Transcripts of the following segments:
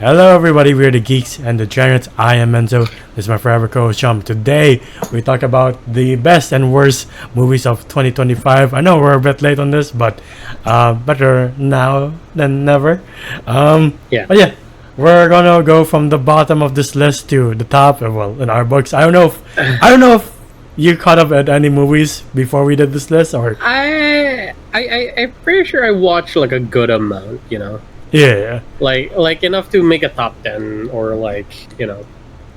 Hello everybody, we're the Geeks and the Giants. I am Enzo. This is my forever co-host Chum. Today we talk about the best and worst movies of 2025. I know we're a bit late on this, but better now than never. But yeah, we're gonna go from the bottom of this list to the top. Well, in our books, I don't know if you caught up at any movies before we did this list, or I'm pretty sure I watched like a good amount, yeah. like enough to make a top 10 or or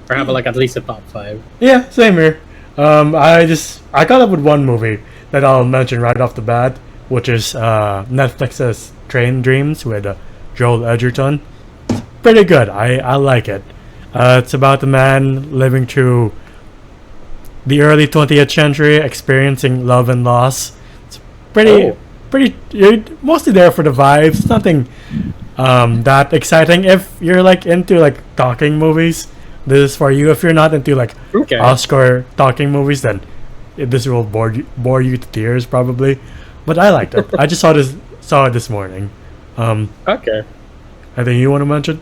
have like at least a top 5. Yeah, same here. I caught up with one movie that I'll mention right off the bat, which is Netflix's Train Dreams with Joel Edgerton. It's pretty good. I like it. It's about a man living through the early 20th century, experiencing love and loss. It's pretty. You're mostly there for the vibes. It's nothing that exciting. If you're like into like talking movies, this is for you. If you're not into like Oscar talking movies, then this will bore you to tears probably. But I liked it. I just saw it this morning. Okay. Anything you want to mention?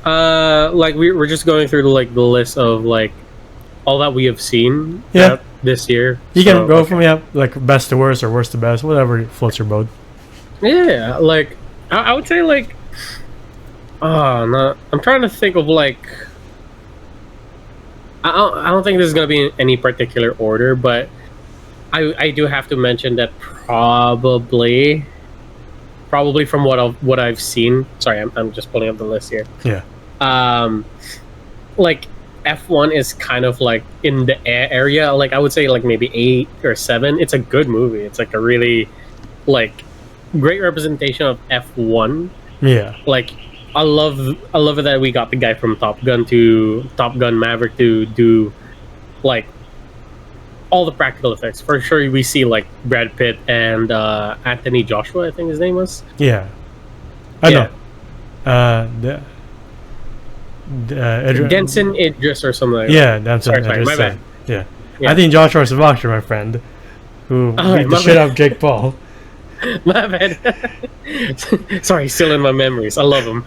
Like we're just going through like the list of like all that we have seen this year. You can go from like best to worst or worst to best, whatever floats your boat. Yeah, like I would say like no, I'm trying to think of like I don't think this is gonna be in any particular order, but I do have to mention that probably from what I've seen. Sorry, I'm just pulling up the list here. Yeah. Like F1 is kind of like in the area. Like I would say like maybe 8 or 7. It's a good movie. It's like a really like great representation of F1. Yeah. Like I love it that we got the guy from Top Gun Maverick to do like all the practical effects. For sure we see like Brad Pitt and Anthony Joshua, I think his name was. Yeah. I know. Denson Idris or something like that. Denson Idris. My bad. Yeah. I think Joshua is a boxer, my friend, who beat the shit out of Jake Paul. My bad. Sorry, still in my memories. I love him.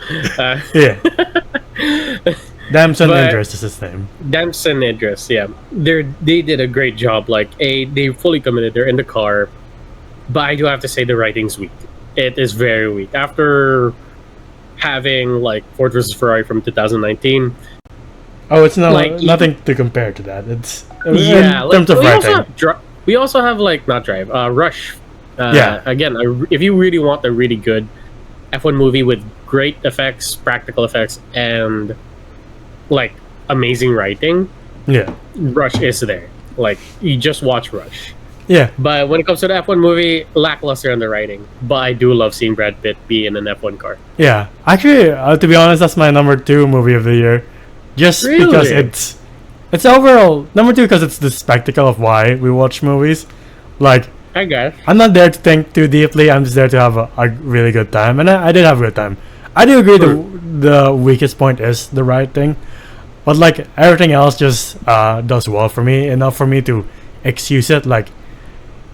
Yeah. Damson Idris is his name. Damson Idris, yeah. They did a great job. Like, they fully committed. They're in the car. But I do have to say the writing's weak. It is very weak. After having like Ford versus Ferrari from 2019. Oh, it's nothing to compare to that. It's in like, terms of writing. We also have like not Drive, Rush. Again, if you really want a really good F1 movie with great effects, practical effects, and like amazing writing, Rush is there. Like you just watch Rush. Yeah. But when it comes to the F1 movie, lackluster on the writing. But I do love seeing Brad Pitt be in an F1 car. Yeah. Actually, to be honest, that's my number 2 movie of the year. Just because it's overall number 2 because it's the spectacle of why we watch movies. Like, I guess. I'm not there to think too deeply. I'm just there to have a really good time. And I did have a good time. I do agree the weakest point is the writing. But like everything else just does well for me. Enough for me to excuse it. Like,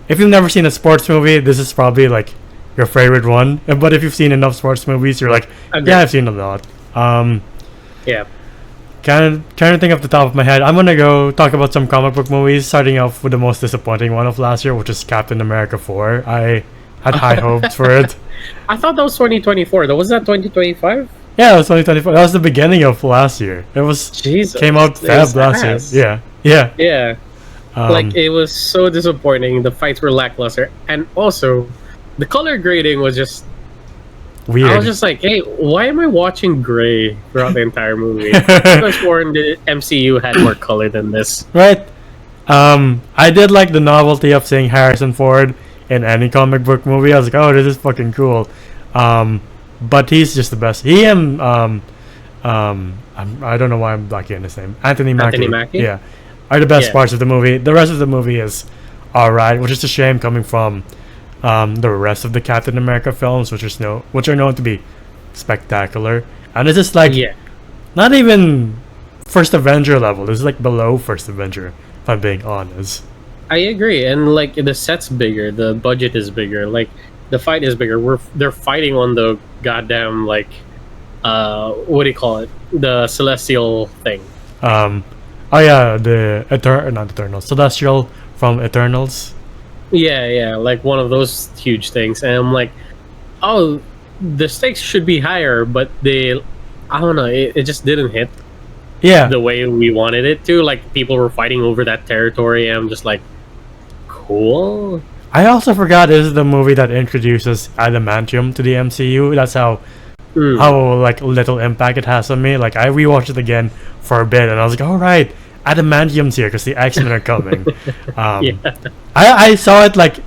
if you've never seen a sports movie, this is probably like your favorite one. But if you've seen enough sports movies, you're like, yeah, I've seen a lot. Yeah. Trying to think off the top of my head. I'm gonna go talk about some comic book movies. Starting off with the most disappointing one of last year, which is Captain America 4. I had high hopes for it. I thought that was 2024. Was that 2025? Yeah, it was 2024. That was the beginning of last year. It was came out Feb last year. Yeah. Like it was so disappointing. The fights were lackluster, and also the color grading was just weird. I was just like, "Hey, why am I watching gray throughout the entire movie?" I could have sworn the MCU had more color than this. Right. I did like the novelty of seeing Harrison Ford in any comic book movie. I was like, "Oh, this is fucking cool." But he's just the best. He and I don't know why I'm blocking his name. Anthony Mackie. Yeah. Are the best parts of the movie. The rest of the movie is alright, which is a shame coming from the rest of the Captain America films, which are known to be spectacular. And it's just like not even First Avenger level. This is like below First Avenger, if I'm being honest. I agree, and like the set's bigger, the budget is bigger, like the fight is bigger. They're fighting on the goddamn like what do you call it? The celestial thing. Oh yeah, the not Eternal, Celestial from Eternals. Yeah, like one of those huge things. And I'm like, oh, the stakes should be higher, but I don't know, it just didn't hit Yeah, the way we wanted it to. Like people were fighting over that territory, and I'm just like, cool. I also forgot this is the movie that introduces adamantium to the MCU. That's how like little impact it has on me. Like I rewatched it again for a bit, and I was like, all right, adamantium's here because the X-Men are coming. Yeah. I saw it like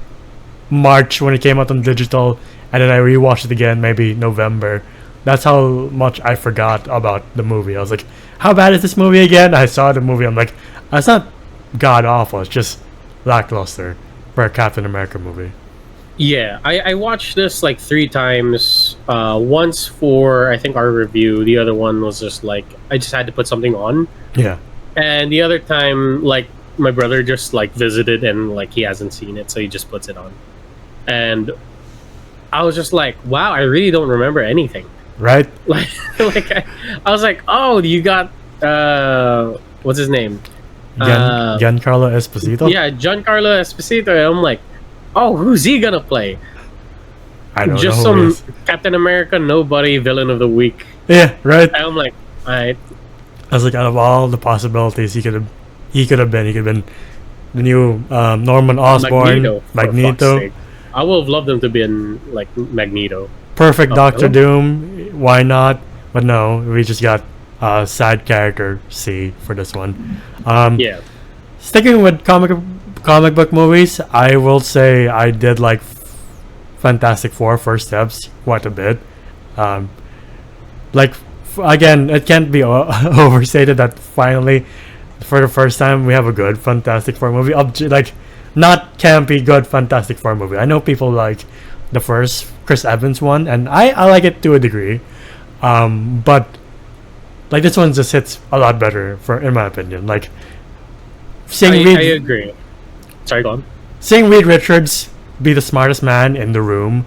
March when it came out on digital, and then I rewatched it again maybe November. That's how much I forgot about the movie. I was like, how bad is this movie again? I saw the movie. I'm like, it's not god awful. It's just lackluster for a Captain America movie. Yeah, I watched this like 3 times. Once for I think our review. The other one was just like I just had to put something on. Yeah. And the other time, like my brother just like visited and like he hasn't seen it, so he just puts it on. And I was just like, wow, I really don't remember anything. Right? Like I was like, oh, you got what's his name? Giancarlo Esposito? Yeah, Giancarlo Esposito. And I'm like, oh, who's he gonna play? I don't Just know who it some is. Captain America nobody villain of the week. Yeah, right. And I'm like, alright. I was like, out of all the possibilities he could have been the new Norman Osborn, For fuck's Magneto, sake. I would have loved him to be in like Magneto. perfect Doctor no. Doom. Why not? But no, we just got side character C for this one. Yeah. Sticking with comic book movies, I will say I did like Fantastic Four First Steps quite a bit. Like again, it can't be overstated that finally, for the first time, we have a good Fantastic Four movie. Like, not campy, good Fantastic Four movie. I know people like the first Chris Evans one, and I like it to a degree. But like this one just hits a lot better in my opinion. Like seeing I agree. Sorry, go on. seeing Reed Richards be the smartest man in the room,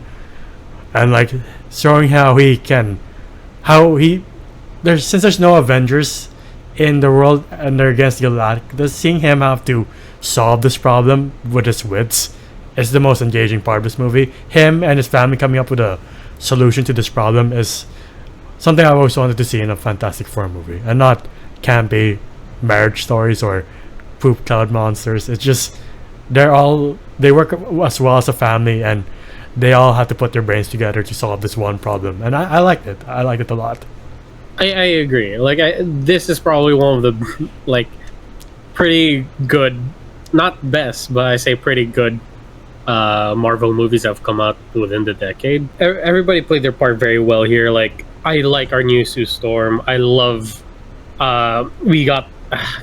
and like showing since there's no Avengers in the world and they're against Galactus, seeing him have to solve this problem with his wits is the most engaging part of this movie. Him and his family coming up with a solution to this problem is something I've always wanted to see in a Fantastic Four movie, and not campy marriage stories or poop cloud monsters. It's just they work as well as a family, and they all have to put their brains together to solve this one problem. And I liked it. I liked it a lot. I agree. Like this is probably one of the like pretty good, not best, but I say pretty good Marvel movies that have come out within the decade. Everybody played their part very well here. Like I like our new Sue Storm. I love we got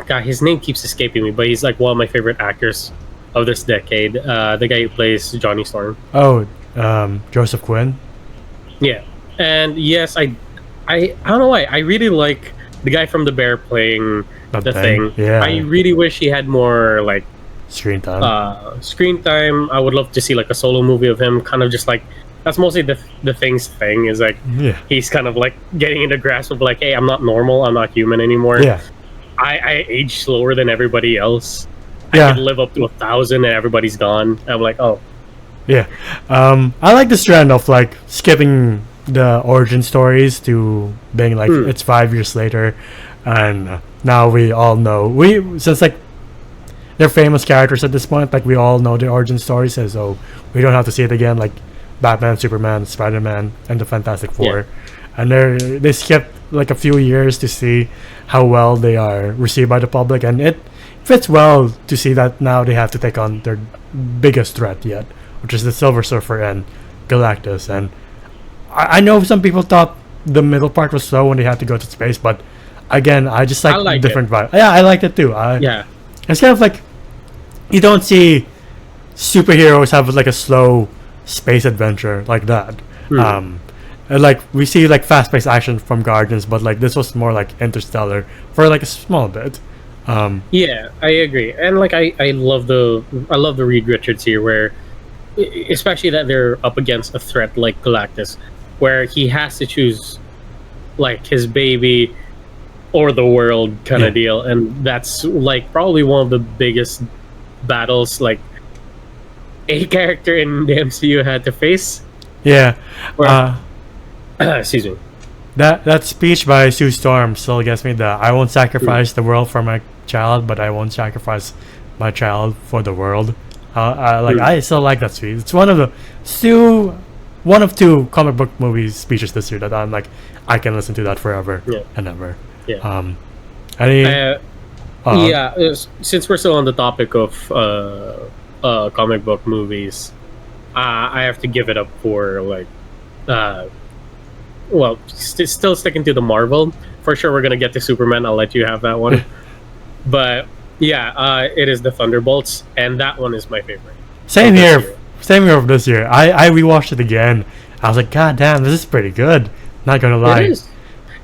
God, his name keeps escaping me, but he's like one of my favorite actors of this decade. The guy who plays Johnny Storm. Oh, Joseph Quinn. Yeah, and yes, I don't know why. I really like the guy from The Bear playing the thing. Yeah. I really wish he had more like Screen time. screen time. I would love to see like a solo movie of him, kind of just like that's mostly the thing's thing is like Yeah. he's kind of like getting into grasp of like, hey, I'm not normal, I'm not human anymore. Yeah. I age slower than everybody else. Yeah. I could live up to 1,000 and everybody's gone. I'm like, oh, Yeah. I like this trend of like skipping the origin stories to being like it's 5 years later, and now we all know since like they're famous characters at this point, like we all know the origin stories, so we don't have to see it again, like Batman, Superman, Spider-Man, and the Fantastic Four. And they skipped like a few years to see how well they are received by the public, and it fits well to see that now they have to take on their biggest threat yet, which is the Silver Surfer and Galactus. And I know some people thought the middle part was slow when they had to go to space, but again, I just like different vibe. Yeah, I liked it too. It's kind of like you don't see superheroes have like a slow space adventure like that. And like we see like fast-paced action from Guardians, but like this was more like Interstellar for like a small bit. Yeah, I agree, and like I love the Reed Richards here, where especially that they're up against a threat like Galactus, where he has to choose like his baby or the world kind of deal, and that's like probably one of the biggest battles like a character in the MCU had to face. Yeah. Excuse me. That speech by Sue Storm still gets me. I won't sacrifice the world for my child, but I won't sacrifice my child for the world. I still like that speech. It's one of two comic book movie speeches this year that I'm like, I can listen to that forever and ever. Yeah. Since we're still on the topic of comic book movies, I have to give it up for like, still sticking to the Marvel. For sure, we're gonna get to Superman. I'll let you have that one. But yeah, it is the Thunderbolts, and that one is my favorite. Same here of this year. I rewatched it again. I was like, God damn, this is pretty good. Not gonna lie.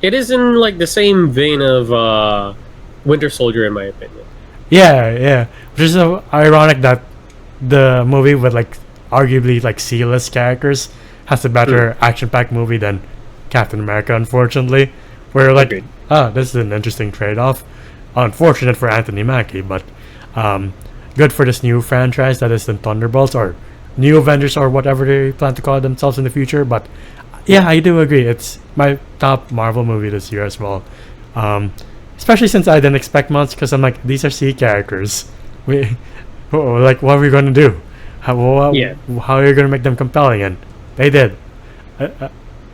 It is in like the same vein of Winter Soldier, in my opinion. Yeah. Which is so ironic that the movie with like arguably like C-list characters has a better action-packed movie than Captain America, unfortunately. We're like, this is an interesting trade-off. Unfortunate for Anthony Mackie, but good for this new franchise that is the Thunderbolts or New Avengers or whatever they plan to call themselves in the future. But yeah, I do agree. It's my top Marvel movie this year as well. Especially since I didn't expect much, because I'm like, these are C characters. Like, what are we going to do? How are you going to make them compelling? And they did.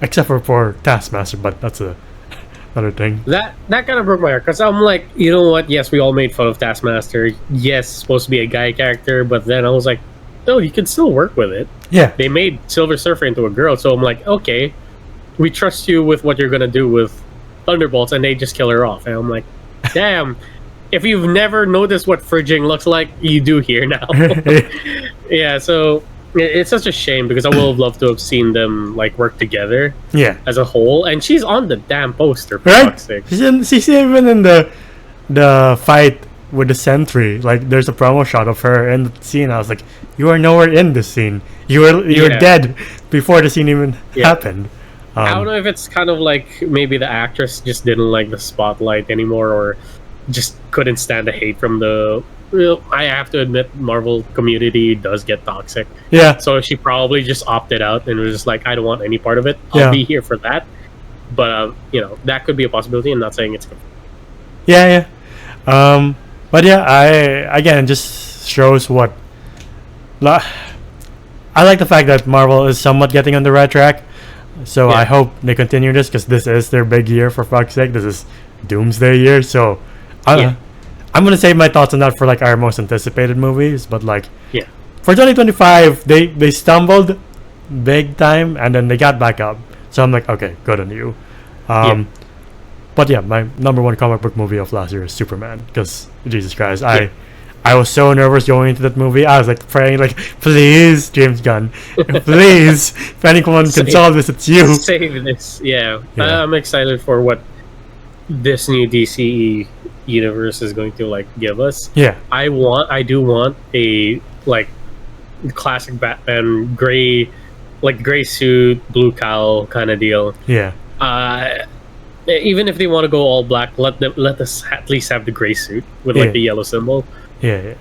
Except for Taskmaster, but that's another thing. That kind of broke my heart, because I'm like, you know what? Yes, we all made fun of Taskmaster. Yes, supposed to be a guy character, but then I was like, no, you can still work with it. Yeah. They made Silver Surfer into a girl, so I'm like, okay, we trust you with what you're gonna do with Thunderbolts, and they just kill her off. And I'm like, damn, if you've never noticed what fridging looks like, you do here now. Yeah, so it's such a shame, because I would have loved to have seen them like work together as a whole. And she's on the damn poster, for fuck's sake. She's even in the fight with the Sentry. Like, there's a promo shot of her in the scene. I was like, you are nowhere in this scene. You were dead before the scene even happened. I don't know if it's kind of like maybe the actress just didn't like the spotlight anymore, or just couldn't stand the hate from the... I have to admit, Marvel community does get toxic. Yeah. So she probably just opted out and was just like, I don't want any part of it. I'll be here for that. But, that could be a possibility. I'm not saying it's... Yeah. But yeah, again, just shows what... I like the fact that Marvel is somewhat getting on the right track. So I hope they continue this, because this is their big year, for fuck's sake. This is Doomsday year. So I'm going to save my thoughts on that for like our most anticipated movies. But like for 2025, they stumbled big time, and then they got back up. So I'm like, okay, good on you. But yeah, my number one comic book movie of last year is Superman, because Jesus Christ, I was so nervous going into that movie. I was like praying, like, please, James Gunn, please, if anyone can solve this, it's you. Save this, I'm excited for what this new DC universe is going to like give us. Yeah, I do want a like classic Batman gray suit, blue cowl kind of deal. Yeah. Even if they want to go all black, let us at least have the gray suit with like the yellow symbol. Yeah.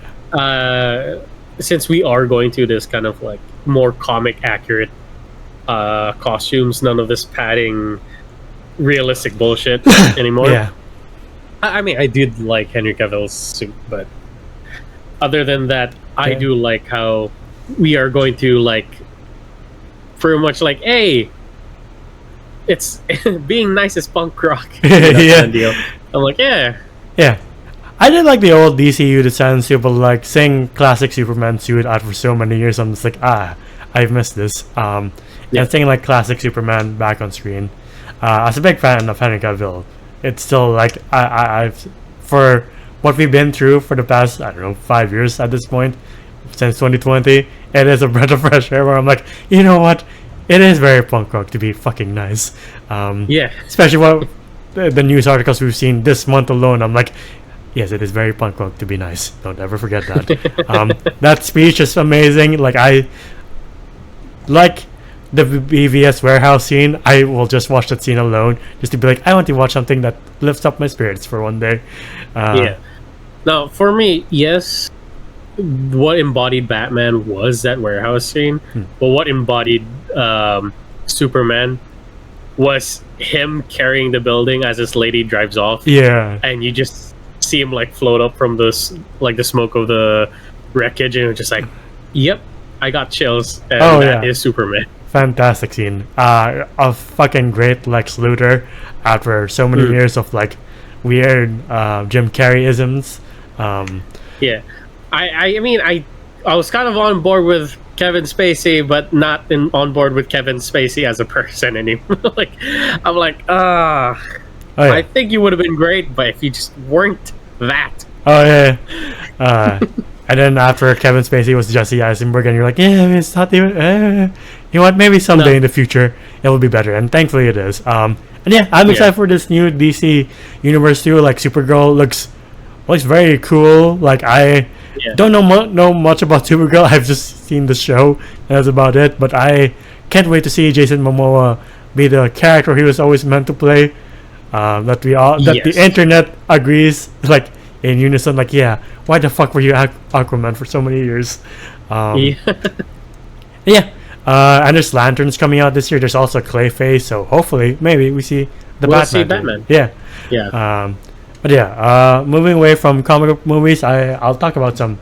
Since we are going to this kind of like more comic accurate costumes, none of this padding realistic bullshit anymore. Yeah. I mean, I did like Henry Cavill's suit, but other than that, I do like how we are going to like pretty much like, hey, it's being nice as punk rock. Kind of deal. I'm like, yeah. I did like the old DCU design suit, but like seeing classic Superman suit out for so many years, I'm just like, I've missed this. And seeing like classic Superman back on screen. I was a big fan of Henry Cavill. It's still like I've for what we've been through for the past 5 years at this point, since 2020, it is a breath of fresh air where I'm like, you know what, it is very punk rock to be fucking nice. Especially what the news articles we've seen this month alone. I'm like, yes, it is very punk rock to be nice. Don't ever forget that. That speech is amazing. Like the BVS warehouse scene, I will just watch that scene alone, just to be like, I want to watch something that lifts up my spirits for one day. Yeah. Now, for me, yes, what embodied Batman was that warehouse scene, but what embodied Superman was him carrying the building as this lady drives off. Yeah. And you just see him like float up from this, like the smoke of the wreckage, and it's just like, yep, I got chills. And that is Superman. Fantastic scene. A fucking great Lex Luthor after so many years of like weird Jim Carrey-isms. Yeah. I mean, I was kind of on board with Kevin Spacey, but not on board with Kevin Spacey as a person anymore. Like, I'm like, I think you would have been great, but if you just weren't that. Oh yeah. And then after Kevin Spacey was Jesse Eisenberg, and you're like, yeah, it's not even. You know what? Maybe someday in the future it will be better, and thankfully it is. And yeah, I'm excited for this new DC universe too. Like Supergirl looks very cool. Like I don't know much about Supergirl. I've just seen the show, and that's about it. But I can't wait to see Jason Momoa be the character he was always meant to play. That the internet agrees, like in unison, like, yeah, why the fuck were you Aquaman for so many years? And there's Lanterns coming out this year. There's also Clayface, so hopefully maybe we see we'll see Batman. But yeah, moving away from comic book movies, I'll talk about some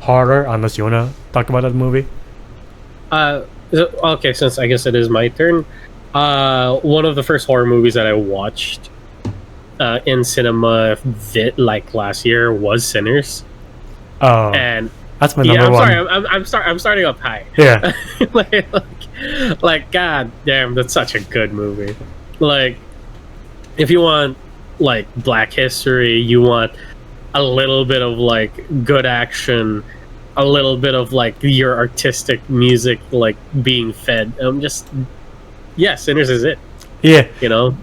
horror, unless you wanna talk about that movie. Okay, since I guess it is my turn. One of the first horror movies that I watched in cinema like last year was Sinners. Oh, and that's my number one. I'm starting up high. Yeah. like god damn, that's such a good movie. Like, if you want like Black history, you want a little bit of like good action, a little bit of like your artistic music like being fed. Sinners is it. Yeah. You know?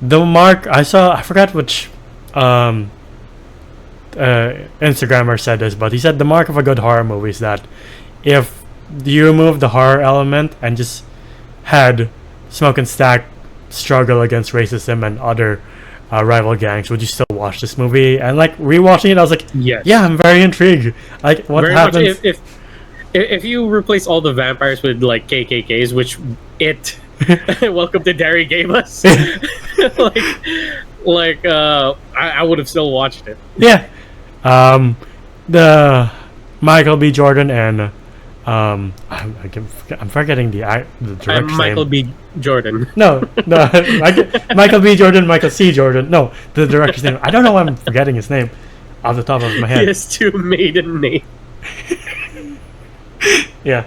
The mark I forgot which Instagrammer said this, but he said the mark of a good horror movie is that if you remove the horror element and just had Smoke and Stack struggle against racism and other rival gangs, would you still watch this movie? And like rewatching it, I was like, yeah, I'm very intrigued. Like, what very happens if you replace all the vampires with like KKKs, which Welcome to Derry gave us, I would have still watched it. Yeah. The Michael B. Jordan and I'm forgetting the director's Michael name. B. Jordan. No, Michael B. Jordan, Michael C. Jordan. No, the director's name. I don't know why I'm forgetting his name off the top of my head. He has two maiden names. Yeah.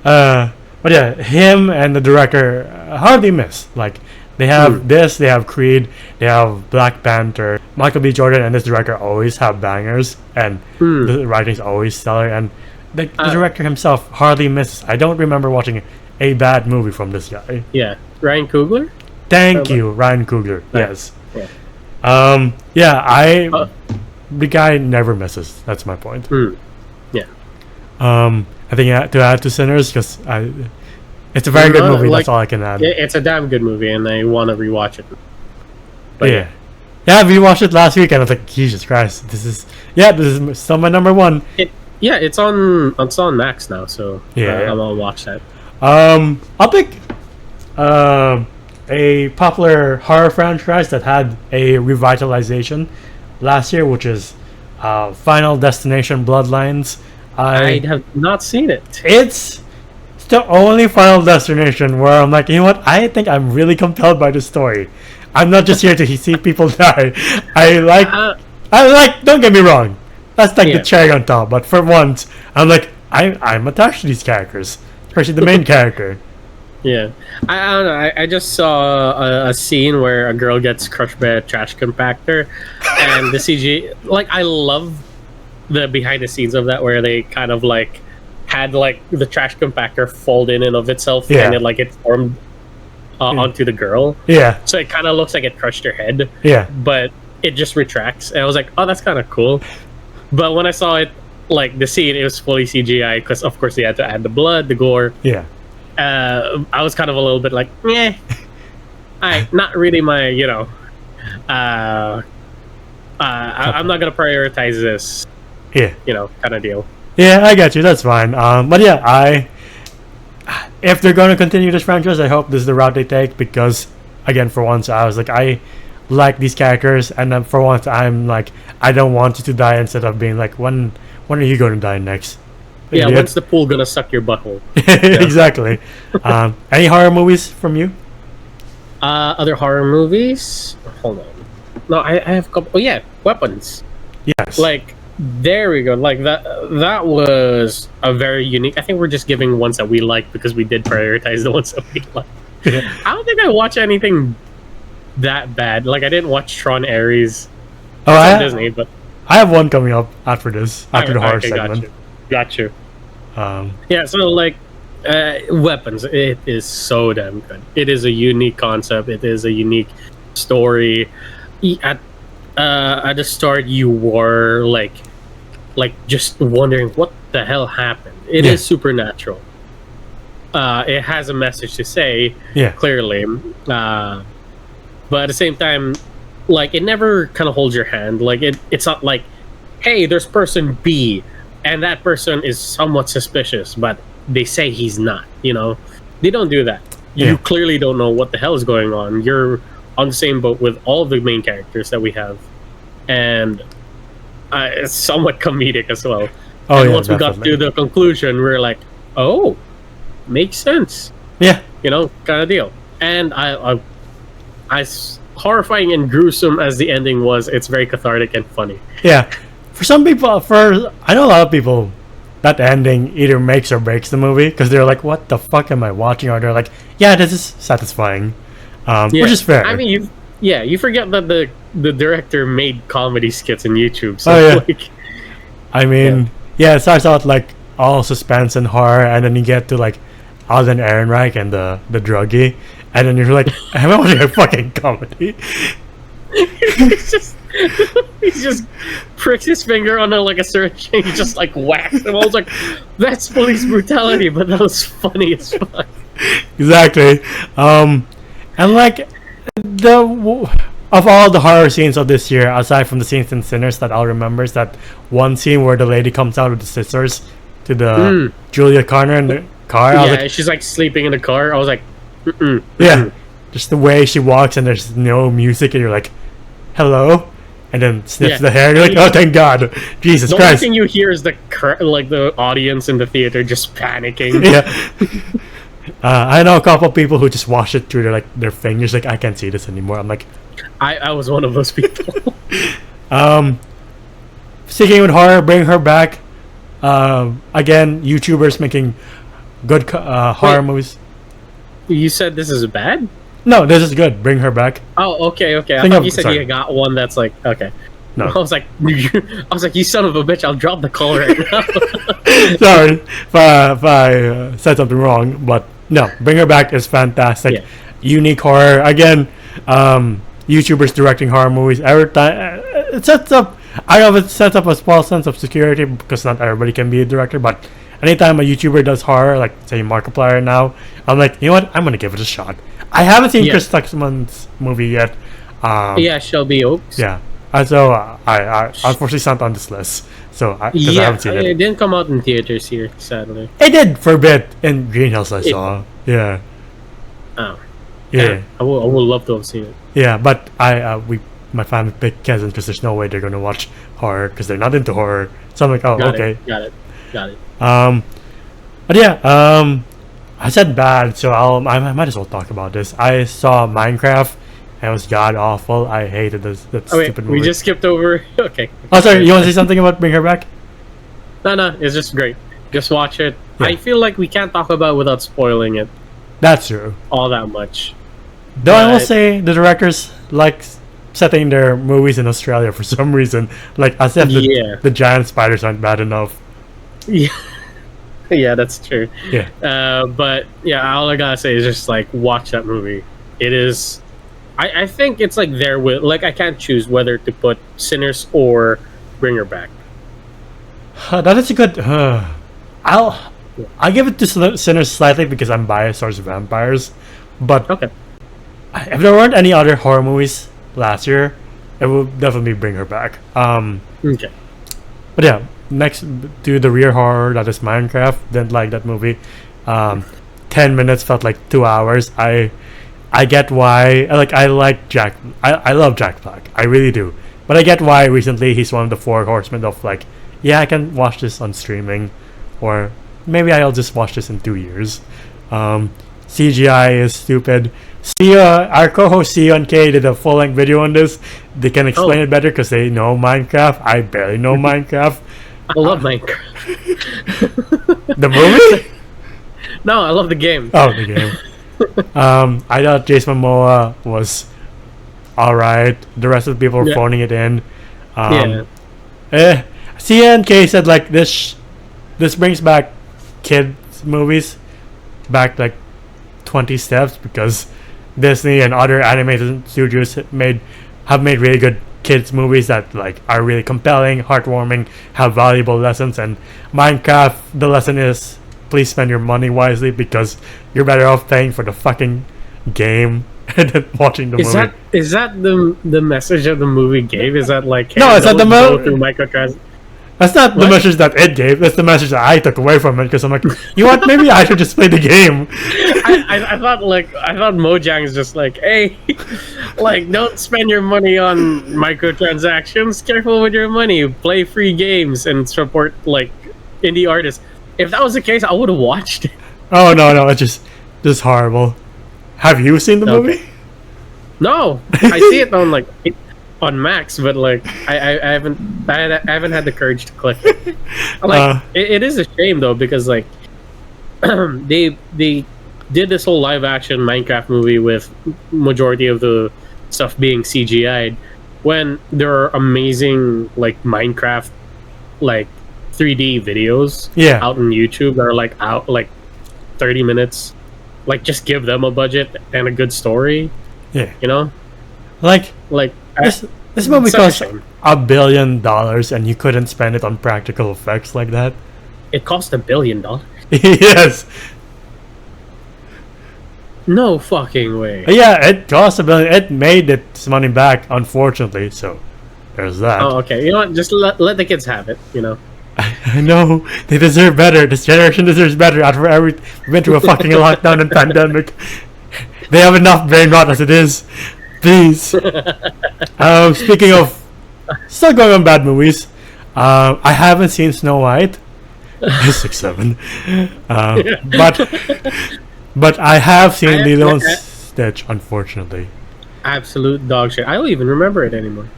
But yeah, him and the director hardly miss. Like, they have this, they have Creed, they have Black Panther. Michael B. Jordan and this director always have bangers, and the writing's always stellar, and the director himself hardly misses. I don't remember watching a bad movie from this guy. Yeah. Ryan Coogler? Thank you, Ryan Coogler. Yes. Yeah. The guy never misses. That's my point. Yeah. I think to add to Sinners, because it's a very good movie. That's all I can add. It's a damn good movie, and I want to rewatch it. But yeah, we watched it last week, and I was like, Jesus Christ, this is still my number one. It's on Max now, so I'm gonna watch that. I'll pick a popular horror franchise that had a revitalization last year, which is Final Destination Bloodlines. I have not seen it. It's the only Final Destination where I'm like, you know what? I think I'm really compelled by the story. I'm not just here to see people die. I like. Don't get me wrong. That's like the cherry on top. But for once, I'm like, I'm attached to these characters, especially the main character. Yeah, I don't know. I just saw a scene where a girl gets crushed by a trash compactor, and the CG. Like, I love the behind the scenes of that, where they kind of like had like the trash compactor fold in and of itself, and it formed onto the girl. Yeah. So it kind of looks like it crushed her head. Yeah. But it just retracts, and I was like, oh, that's kind of cool. But when I saw it like the scene, it was fully CGI because of course they had to add the blood, the gore. Yeah. I was kind of a little bit like, not really my, I'm not gonna prioritize this, Yeah. kind of deal. Yeah, I got you. That's fine. But yeah, if they're going to continue this franchise, I hope this is the route they take because, again, for once, I was like, I like these characters, and then for once, I'm like, I don't want you to die instead of being like, when are you going to die next? Yeah, Idiot. when's the pool gonna suck your butthole? Exactly. Any horror movies from you? Other horror movies? Hold on. No, I have a couple. Oh yeah, weapons. Yes. Like, there we go. Like that was a very unique. I think we're just giving ones that we like because we did prioritize the ones that we like. I don't think I watch anything that bad. Like I didn't watch Tron Ares. Oh, on Disney, but I have one coming up after this, after the horror segment. Got you. Yeah, so like weapons, it is so damn good. It is a unique concept. It is a unique story. At the start, you were like just wondering what the hell happened. It is supernatural. It has a message to say, clearly, but at the same time, like it never kind of holds your hand. Like it's not like, hey, there's person B, and that person is somewhat suspicious, but they say he's not. They don't do that. You clearly don't know what the hell is going on. You're on the same boat with all the main characters that we have, and it's somewhat comedic as well. And once we got to the conclusion, we're like, oh, makes sense. Yeah, kind of deal. And I as horrifying and gruesome as the ending was, it's very cathartic and funny. Yeah, for some people, I know a lot of people, that ending either makes or breaks the movie because they're like, what the fuck am I watching? Or they're like, yeah, this is satisfying. Which is fair. I mean, you forget that the director made comedy skits on YouTube. So I mean, it starts out like all suspense and horror, and then you get to like Alden Ehrenreich and the druggie, and then you're like, am I watching a fucking comedy? he just pricks his finger on a syringe and he just like whacks him. I was like, that's police brutality, but that was funny as fuck. Exactly. And like of all the horror scenes of this year, aside from the scenes in Sinners that I'll remember, is that one scene where the lady comes out with the scissors to the Julia Connor in the car. Yeah, she's like sleeping in the car. I was like, just the way she walks and there's no music and you're like, hello, and then sniffs the hair and you're like, oh thank God, Jesus Christ. The only thing you hear is the audience in the theater just panicking. I know a couple of people who just wash it through their fingers, like, I can't see this anymore. I'm like, I was one of those people. Sticking with horror, Bring Her Back. Again, YouTubers making good horror movies. You said this is bad? No, this is good. Bring Her Back. Oh, okay. I thought you said you got one that's like, okay. No. I was like, you son of a bitch! I'll drop the call right now. Sorry if I said something wrong, but no, Bring Her Back is fantastic. Unique horror. Again, YouTubers directing horror movies. Every time it sets up. I don't know if it sets up a small sense of security because not everybody can be a director, but anytime a YouTuber does horror, like say Markiplier now, I'm like, you know what? I'm gonna give it a shot. I haven't seen Chris Tuxman's movie yet. Shelby Oaks. Yeah. So I unfortunately it's not on this list. So I haven't seen it. It didn't come out in theaters here, sadly. It did for a bit in Green Hills. I saw. Yeah. Oh. Yeah. I would love to have seen it. Yeah, but my family picked Kevin because there's no way they're gonna watch horror because they're not into horror. So I'm like, oh, okay. Got it. But yeah, I said bad, so I might as well talk about this. I saw Minecraft. And it was god awful. I hated that stupid movie. We just skipped over. Okay. Oh, sorry. You want to say something about Bring Her Back? No. It's just great. Just watch it. Yeah. I feel like we can't talk about it without spoiling it. That's true. All that much. Though I will say the directors like setting their movies in Australia for some reason. Like as if the giant spiders aren't bad enough. Yeah. Yeah, that's true. Yeah. But yeah, all I gotta say is just like watch that movie. It is. I think it's like there with like I can't choose whether to put Sinners or Bring Her Back. That is a good. I'll I give it to Sinners slightly because I'm biased towards vampires, but Okay. if there weren't any other horror movies last year, it would definitely bring her back. Okay. But yeah, next to the real horror that is Minecraft. Didn't like that movie. 10 minutes felt like 2 hours. I get why. I like Jack. I love Jack Black. I really do. But I get why recently he's one of the four horsemen of like, yeah, I can watch this on streaming, or maybe I'll just watch this in 2 years. CGI is stupid. Sia, our co-host Sia and Kay did a full-length video on this. They can explain it better because they know Minecraft. I barely know Minecraft. I love Minecraft. The movie? No, I love the game. Oh, the game. I thought Jason Momoa was alright. The rest of the people were phoning it in. Cia and Kay said like this brings back kids movies back like 20 steps because Disney and other animated studios have made really good kids movies that like are really compelling, heartwarming, have valuable lessons. And Minecraft, the lesson is please spend your money wisely because you're better off paying for the fucking game than watching the movie. Is that the message of the movie gave? Is that like, hey, no, it's not the go through microtransactions? That's not the message that it gave. That's the message that I took away from it because I'm like, you know what? Maybe I should just play the game. I thought Mojang's just like, hey, like don't spend your money on microtransactions. Careful with your money. Play free games and support like indie artists. If that was the case, I would have watched it. Oh no, it's just horrible. Have you seen the movie? No, I see it on Max, but like I haven't had the courage to click it. Like it is a shame though because like they did this whole live action Minecraft movie with majority of the stuff being CGI'd when there are amazing like Minecraft like 3D videos out on YouTube that are like out like 30 minutes. Like just give them a budget and a good story. Yeah. You know? Like this movie cost $1 billion and you couldn't spend it on practical effects like that. It cost $1 billion. Yes. No fucking way. Yeah, it cost $1 billion. It made its money back, unfortunately. So there's that. Oh, okay. You know what? Just let the kids have it. You know. I know they deserve better. This generation deserves better. After we went through a fucking lockdown and pandemic, they have enough brain rot as it is. Please. Speaking of, still going on bad movies. I haven't seen Snow White. 6-7. But I have seen Lilo and Stitch. Unfortunately. Absolute dog shit. I don't even remember it anymore.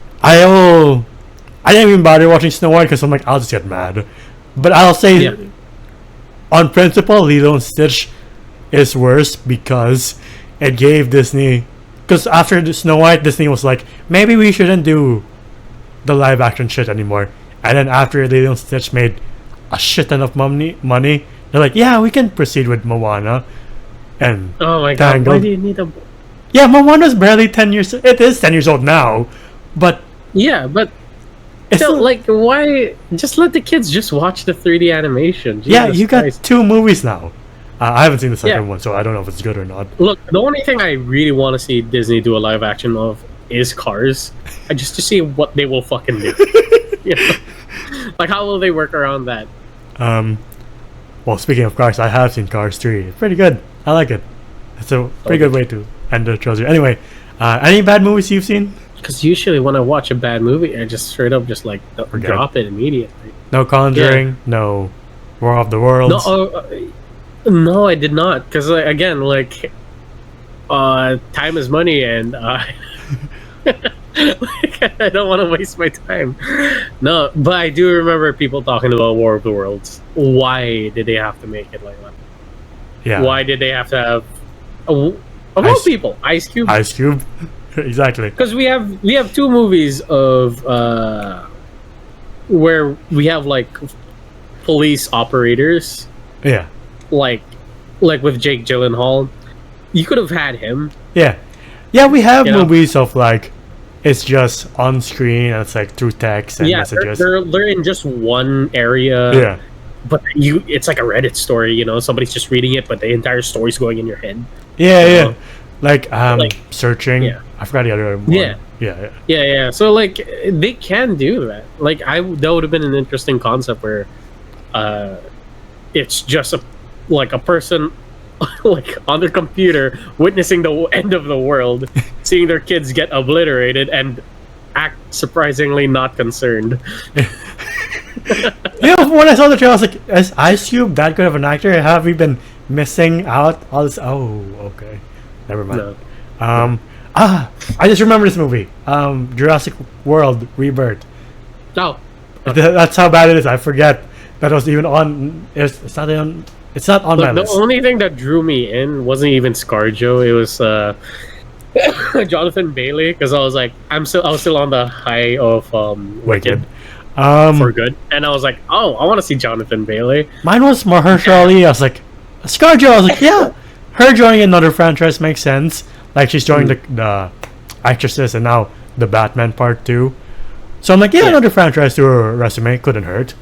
I didn't even bother watching Snow White because I'm like, I'll just get mad. But I'll say, on principle, Lilo and Stitch is worse because it gave Disney... Because after the Snow White, Disney was like, maybe we shouldn't do the live action shit anymore. And then after Lilo and Stitch made a shit ton of money, they're like, yeah, we can proceed with Moana. And oh my Tangled. God, why do you need a... Yeah, Moana's barely 10 years... It is 10 years old now, but... Yeah, but... Still, like, why... Just let the kids just watch the 3D animation. Jesus you got Christ. 2 movies now. I haven't seen the second one, so I don't know if it's good or not. Look, the only thing I really want to see Disney do a live action of is Cars. Just to see what they will fucking do. You know? Like, how will they work around that? Well, speaking of Cars, I have seen Cars 3. It's pretty good. I like it. It's a pretty good way to end the trilogy. Anyway, any bad movies you've seen? Because usually when I watch a bad movie, I just straight up just like drop it immediately. No Conjuring, no War of the Worlds. No, I did not. Because again, like, time is money, and like, I don't want to waste my time. No, but I do remember people talking about War of the Worlds. Why did they have to make it like that? Yeah. Why did they have to have of all people, Ice Cube? Ice Cube. Exactly. Because we have 2 movies of where we have like police operators. Yeah. Like with Jake Gyllenhaal, you could have had him. Yeah, we have movies of like it's just on screen and it's like through text and Yeah, messages. they're in just one area. Yeah. But it's like a Reddit story, somebody's just reading it, but the entire story's going in your head. Yeah, you yeah. know? Like searching. Yeah. I forgot the other one. Yeah. Yeah. So like they can do that. Like that would have been an interesting concept where, it's just a person, like on their computer witnessing the end of the world, seeing their kids get obliterated and act surprisingly not concerned. When I saw the trailer, I was like, is Ice Cube that good of an actor? Have we been missing out all this? Oh, okay. Never mind. No. I just remember this movie. Jurassic World Rebirth. Oh, That's how bad it is. I forget that was even on. It's not on. It's not on my the list. only thing that drew me in wasn't even ScarJo. It was Jonathan Bailey, because I was like, I was still on the high of Wicked. For good, and I was like, oh, I want to see Jonathan Bailey. Mine was Mahershala Ali. I was like, ScarJo. I was like, yeah, her joining another franchise makes sense. Like she's joining the Actresses and now the Batman Part 2. So I'm like, yeah, another franchise to her resume couldn't hurt.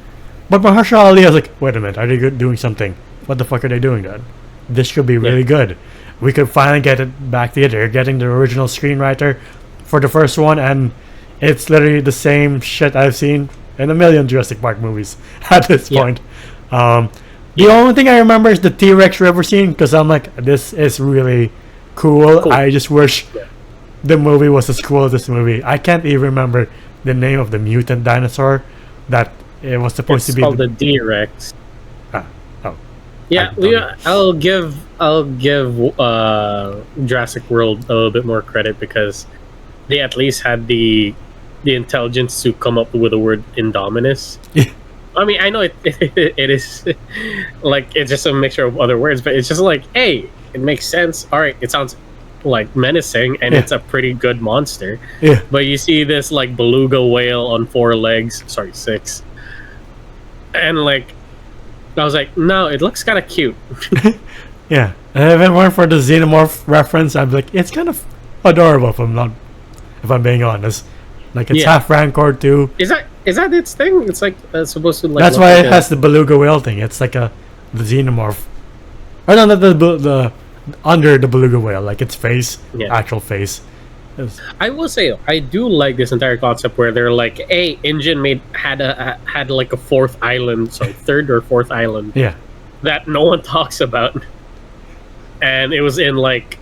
But Mahershala Ali, I was like, wait a minute, are they doing something? What the fuck are they doing then? This could be really good. We could finally get it back together, getting the original screenwriter for the first one, and it's literally the same shit I've seen in a million Jurassic Park movies at this point. The only thing I remember is the T-Rex river scene, because I'm like, this is really cool. I just wish the movie was as cool as this movie. I can't even remember the name of the mutant dinosaur that it was supposed to be. It's called the D-Rex. Yeah, I'll give Jurassic World a little bit more credit because they at least had the intelligence to come up with the word Indominus. I mean, I know it is like it's just a mixture of other words, but it's just like, hey, it makes sense. All right, it sounds like menacing, and it's a pretty good monster. Yeah. But you see this like beluga whale on 4 legs, sorry, 6, and like. I was like, no, it looks kind of cute. Yeah, and if it weren't for the xenomorph reference, I'd be like, it's kind of adorable. If I'm being honest, like it's half Rancor too. Is that its thing? It's like supposed to like. That's why it has the beluga whale thing. It's like the xenomorph. Or no, the under the beluga whale, like its face, actual face. I will say I do like this entire concept where they're like, "Hey, InGen had like a 4th island, sorry, 3rd or 4th island, that no one talks about, and it was in like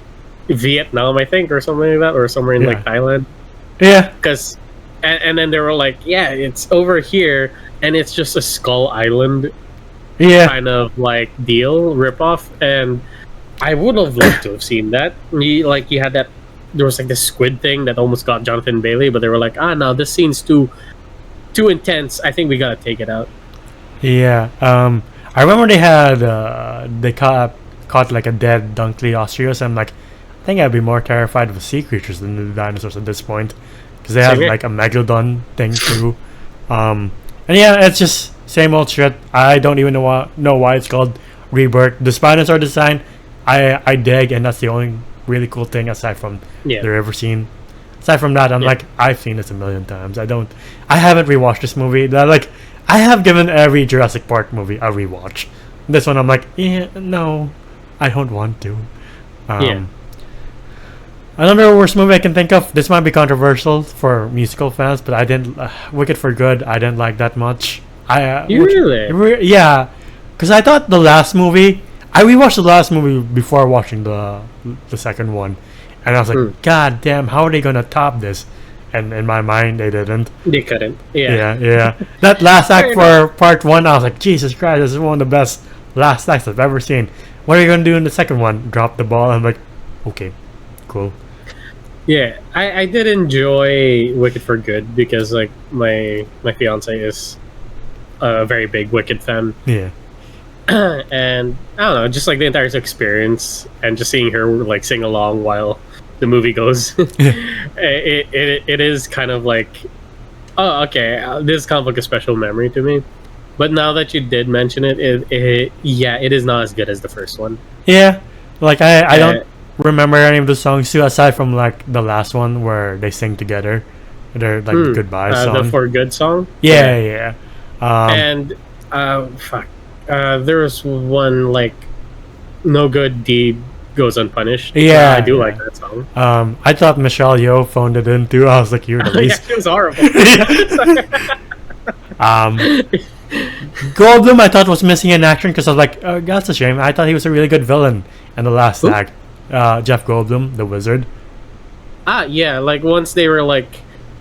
Vietnam, I think, or something like that, or somewhere in like Thailand." Yeah, because, and then they were like, "Yeah, it's over here, and it's just a skull island, kind of like deal ripoff," and I would have loved to have seen that. You had that. There was like this squid thing that almost got Jonathan Bailey, but they were like, no, this scene's too intense. I think we gotta take it out. Yeah. I remember they had they caught like a dead Dunkley Ostreus. I'm like, I think I'd be more terrified of the sea creatures than the dinosaurs at this point, because they have like a megalodon thing too. And yeah, it's just same old shit. I don't even know why it's called Rebirth. The dinosaur design, I dig, and that's the only really cool thing aside from the river scene. Aside from that, I'm like, I've seen this a million times. I haven't rewatched this movie. I have given every Jurassic Park movie a rewatch. This one I'm like, no, I don't want to. Another worst movie I can think of, this might be controversial for musical fans, but I didn't Wicked for Good, I didn't like that much. Yeah, because I thought the last movie, I rewatched the last movie before watching the second one, and I was like, God damn, how are they gonna top this? And in my mind, they didn't. They couldn't. Yeah. That last act for part 1, I was like, Jesus Christ, this is one of the best last acts I've ever seen. What are you gonna do in the second one? Drop the ball? I'm like, okay, cool. Yeah, I did enjoy Wicked for Good because like my fiance is a very big Wicked fan. Yeah. And I don't know, just like the entire experience and just seeing her like sing along while the movie goes, it is kind of like, oh, okay, this is kind of like a special memory to me. But now that you did mention it is not as good as the first one. Yeah, like I don't remember any of the songs too, aside from like the last one where they sing together. their like goodbye the song. For Good song. Yeah. And fuck, there was one like No Good Deed Goes Unpunished. Yeah, I do yeah. like that song. I thought Michelle Yeoh phoned it in too. I was like, you're the Yeah, least. it was horrible. Goldblum, I thought was missing in action because I was like, oh, that's a shame. I thought he was a really good villain in the last Who? act. Jeff Goldblum, the wizard. Yeah, like once they were like,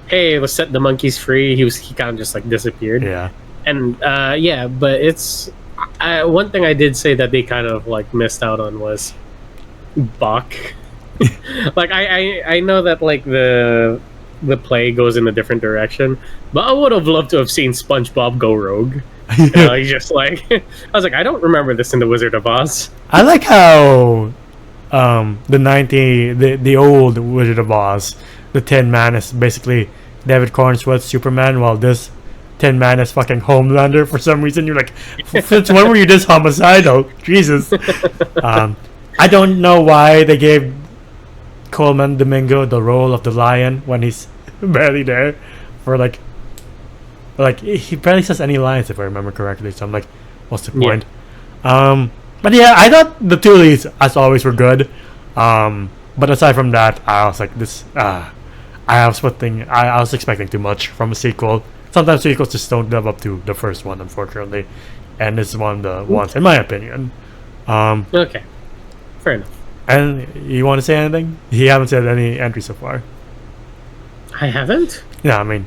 "Hey, let's set the monkeys free," he kind of just like disappeared. Yeah. And yeah, but it's one thing I did say that they kind of like missed out on was Bach. Like I know that like the play goes in a different direction, but I would have loved to have seen SpongeBob go rogue. You know, he's just like I was like, I don't remember this in the Wizard of Oz. I like how the old Wizard of Oz, the Tin Man is basically David Cornsworth's Superman, while this Tin Man is fucking Homelander for some reason. You're like, since when were you this homicidal? Jesus. I don't know why they gave Coleman Domingo the role of the lion when he's barely there for like he barely says any lines if I remember correctly, so I'm like, what's the point? But yeah, I thought the two leads as always were good, but aside from that, I was like, this I was expecting too much from a sequel. Sometimes sequels just don't live up to the first one, unfortunately, and this is one of the ones in my opinion. Okay, fair enough. And you want to say anything? You haven't said any entry so far. I haven't. Yeah, I mean,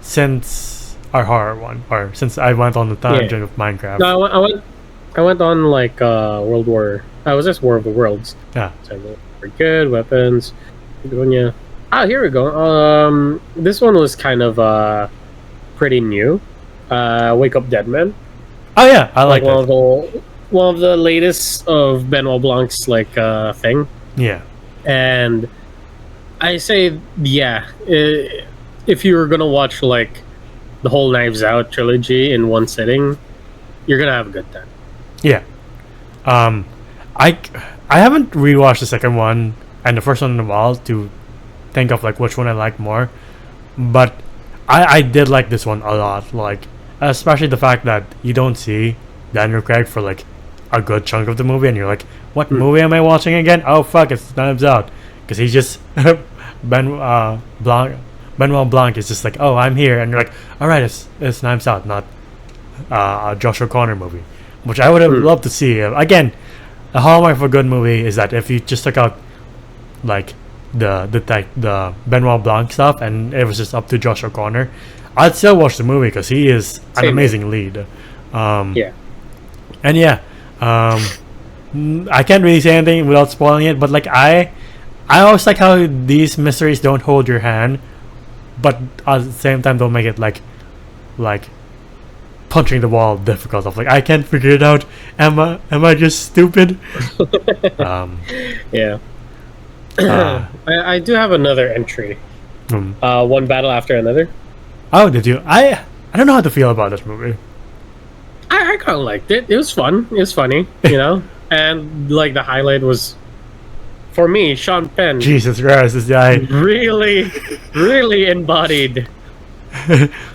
since our horror one, or since I went on the tangent of Minecraft. No, I went on like World War. I was just War of the Worlds. Yeah. So we're good weapons. Yeah. Here we go. This one was kind of pretty new. Wake Up Dead Man. Oh yeah, I like one that. One of the latest of Benoit Blanc's like thing. Yeah. And I say, yeah, if you were gonna watch like the whole Knives Out trilogy in one sitting, you're gonna have a good time. Yeah. I haven't rewatched the second one and the first one in a while to think of like which one I like more, but I did like this one a lot. Like, especially the fact that you don't see Daniel Craig for like a good chunk of the movie, and you're like, what movie am I watching again? Oh fuck, it's Knives Out, because he's just Benoit Blanc is just like, oh, I'm here, and you're like, all right, it's Knives Out, not a Josh O'Connor movie, which I would have loved to see. Again, the hallmark of a good movie is that if you just took out like the Benoit Blanc stuff and it was just up to Josh O'Connor, I'd still watch the movie because he is an amazing lead. Yeah. And yeah, I can't really say anything without spoiling it, but like I always like how these mysteries don't hold your hand, but at the same time don't make it like punching the wall difficult. Of like, I can't figure it out. Am I just stupid? Yeah. I do have another entry. One Battle After Another. Oh, did you? I don't know how to feel about this movie. I kind of liked it. It was fun. It was funny, you know. And like the highlight was, for me, Sean Penn. Jesus Christ, this guy really, really embodied.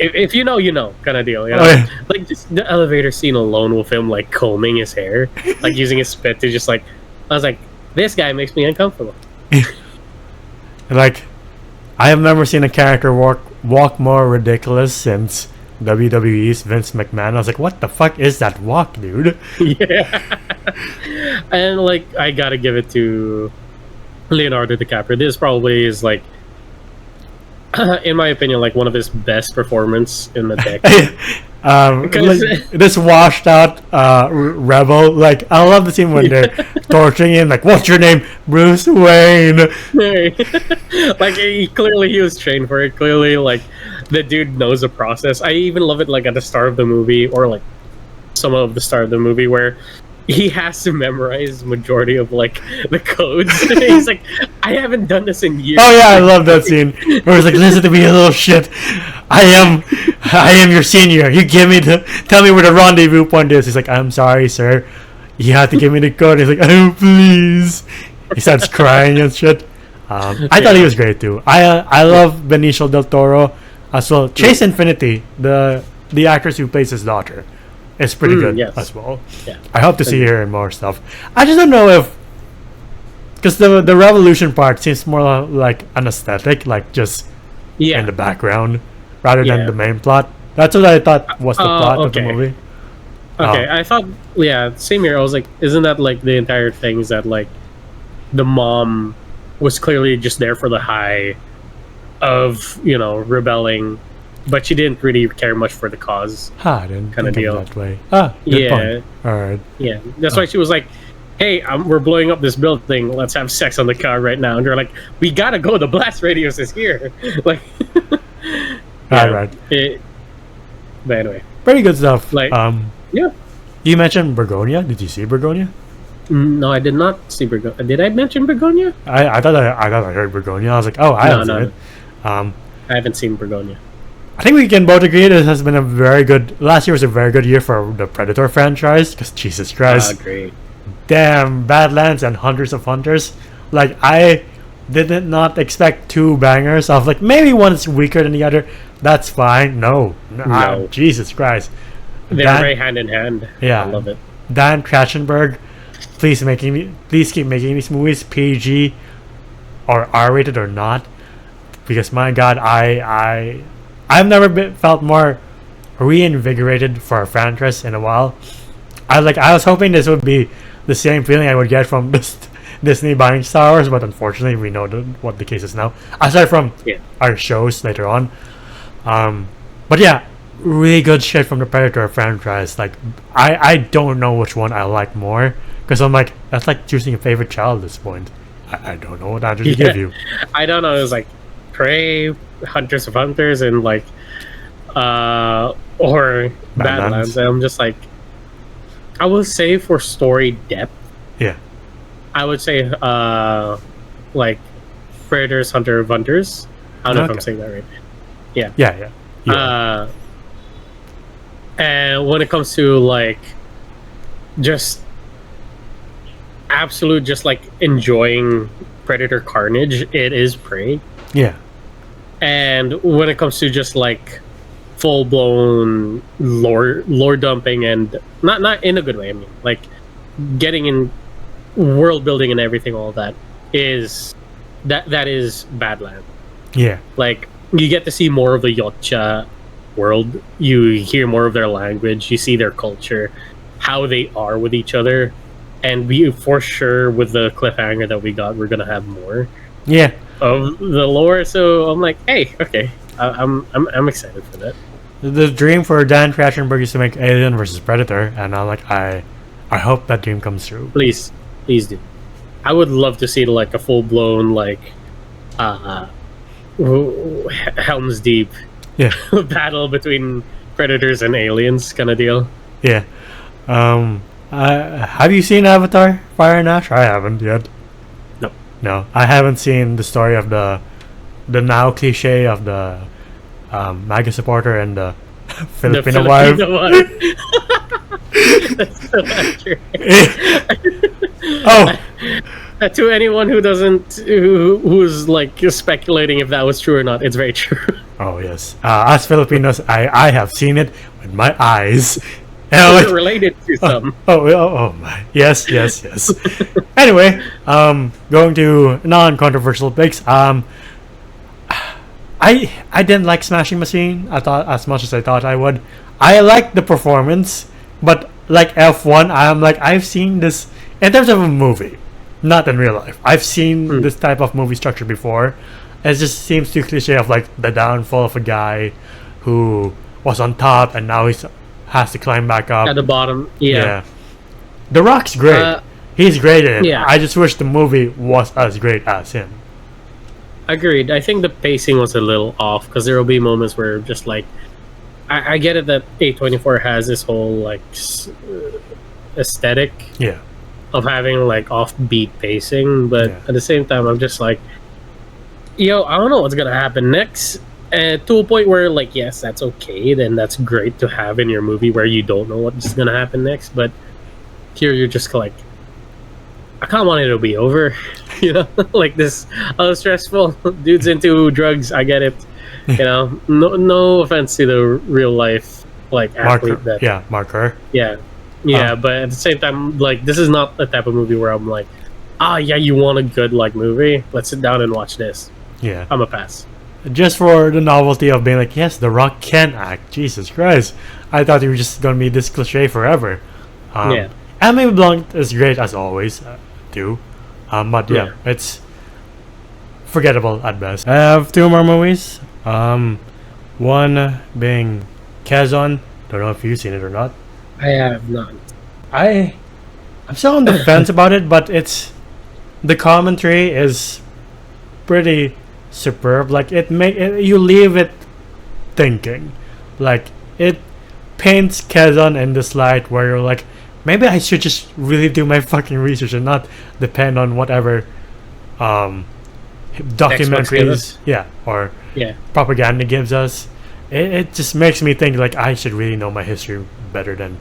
If you know, you know, kind of deal. You know? Oh, yeah. Like just the elevator scene alone with him like combing his hair, like using his spit to just like. I was like, this guy makes me uncomfortable. Like, I have never seen a character walk more ridiculous since WWE's Vince McMahon. I was like, what the fuck is that walk, dude? Yeah. And like, I gotta give it to Leonardo DiCaprio. This probably is like, in my opinion, like one of his best performance in the decade. Like, this washed out rebel. Like, I love the scene when they're torturing him. Like, what's your name? Bruce Wayne. Like, he was trained for it. Clearly, like, the dude knows the process. I even love it, like, at the start of the movie, or like some of the start of the movie, where he has to memorize majority of like the codes. He's like, I haven't done this in years. Oh yeah, I love that scene. Where he's like, listen to me, you little shit. I am your senior. You tell me where the rendezvous point is. He's like, I'm sorry, sir. You have to give me the code. He's like, oh please. He starts crying and shit. I thought he was great too. I love Benicio del Toro as well. Chase Infinity, the actress who plays his daughter, is pretty good yes. as well. Yeah. I hope to see her in more stuff. I just don't know if, because the revolution part seems more like an aesthetic, like just in the background rather than the main plot. That's what I thought was the plot of the movie. Okay, I thought, same here. I was like, isn't that like the entire thing? Is that like the mom was clearly just there for the high of, you know, rebelling, but she didn't really care much for the cause. I didn't kind of think deal of that way. Good point. All right. Yeah, that's why she was like, hey, we're blowing up this building. Let's have sex on the car right now. And they're like, we gotta go. The blast radius is here. Like, all right. But anyway, pretty good stuff. Like, yeah. You mentioned Begonia. Did you see Begonia? No, I did not see Begonia. Did I mention Begonia? I thought I heard Begonia. I was like, oh, I haven't seen it. I haven't seen Begonia. I think we can both agree this has been a very good. Last year was a very good year for the Predator franchise. Because Jesus Christ, great. Damn, Badlands and Hunters of Hunters. Like, I did not expect two bangers. I was like, maybe one's weaker than the other. That's fine. No. Jesus Christ. They're very hand in hand. Yeah, I love it. Dan Trachtenberg, please keep making these movies PG or R-rated or not, because my God, I've never felt more reinvigorated for a franchise in a while. I was hoping this would be the same feeling I would get from Disney buying Star Wars, but unfortunately we know what the case is now. Aside from our shows later on, but yeah, really good shit from the Predator franchise. Like, I don't know which one I like more, because I'm like, that's like choosing a favorite child at this point. I don't know what answer to give you. I don't know. It was like Prey, Hunters of Hunters, and like or Badlands. I'm just like, I would say for story depth, I would say like Predators, Hunter of Hunters. I don't know if I'm saying that right. Yeah. And when it comes to like just absolute, just like enjoying Predator carnage, it is Prey. Yeah. And when it comes to just like full blown lore dumping, and not in a good way, I mean like getting in world building and everything, all that is Badlands. Yeah. Like, you get to see more of the Yautja world. You hear more of their language. You see their culture, how they are with each other, and we for sure, with the cliffhanger that we got, we're gonna have more. Yeah. Of the lore. So I'm like, hey, okay, I'm excited for that. The dream for Dan Trachtenberg is to make Alien versus Predator, and I'm like, I hope that dream comes true. Please do. I would love to see like a full blown like Helm's Deep battle between predators and aliens kind of deal. Yeah. Have you seen Avatar: Fire and Ash? I haven't yet. No, I haven't seen the story of the now cliche of the MAGA supporter and the Filipino wife. That's so accurate. Oh, to anyone who doesn't, who's like speculating if that was true or not, it's very true. Oh yes. As Filipinos, I have seen it with my eyes. It's related to some. Oh my. Yes. Anyway, going to non-controversial picks. I didn't like Smashing Machine. I thought as much as I thought I would. I liked the performance, but like F1, I'm like, I've seen this in terms of a movie, not in real life. I've seen this type of movie structure before. It just seems too cliche of like the downfall of a guy who was on top and now he's has to climb back up at the bottom. Yeah. The Rock's great. He's great in it. Yeah. I just wish the movie was as great as him. Agreed. I think the pacing was a little off, because there will be moments where just like, I get it that A24 has this whole like aesthetic of having like offbeat pacing, but at the same time I'm just like, yo, I don't know what's gonna happen next. To a point where, like, yes, that's okay, then that's great to have in your movie where you don't know what's gonna happen next, but here you're just like, I kind of want it to be over. You know, like this stressful dude's into drugs. I get it. You know, no offense to the real life like athlete that Marker. Yeah, but at the same time, like this is not the type of movie where I'm like, yeah, you want a good like movie? Let's sit down and watch this. Yeah, I'm a pass. Just for the novelty of being like, yes, The Rock can act. Jesus Christ, I thought you were just gonna be this cliche forever. Emily Blunt is great as always, too. But yeah, it's forgettable at best. I have two more movies. One being Kazon. Don't know if you've seen it or not. I have not. I'm still on the fence about it, but the commentary is pretty superb. Like you leave it thinking. Like it paints Kazon in this light where you're like, maybe I should just really do my fucking research and not depend on whatever documentaries or propaganda gives us. It just makes me think like I should really know my history better than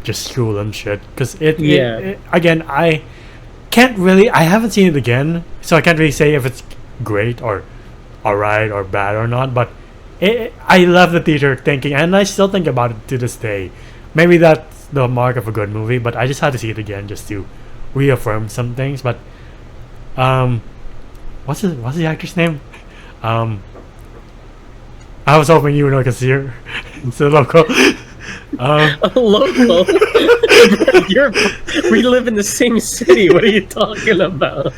just school and shit, because again, I haven't seen it again, so I can't really say if it's great or alright or bad or not, but I love the theater thinking, and I still think about it to this day. Maybe that's the mark of a good movie, but I just had to see it again just to reaffirm some things. But what's the actor's name? I was hoping you would know because it's a local. Local? We live in the same city. What are you talking about?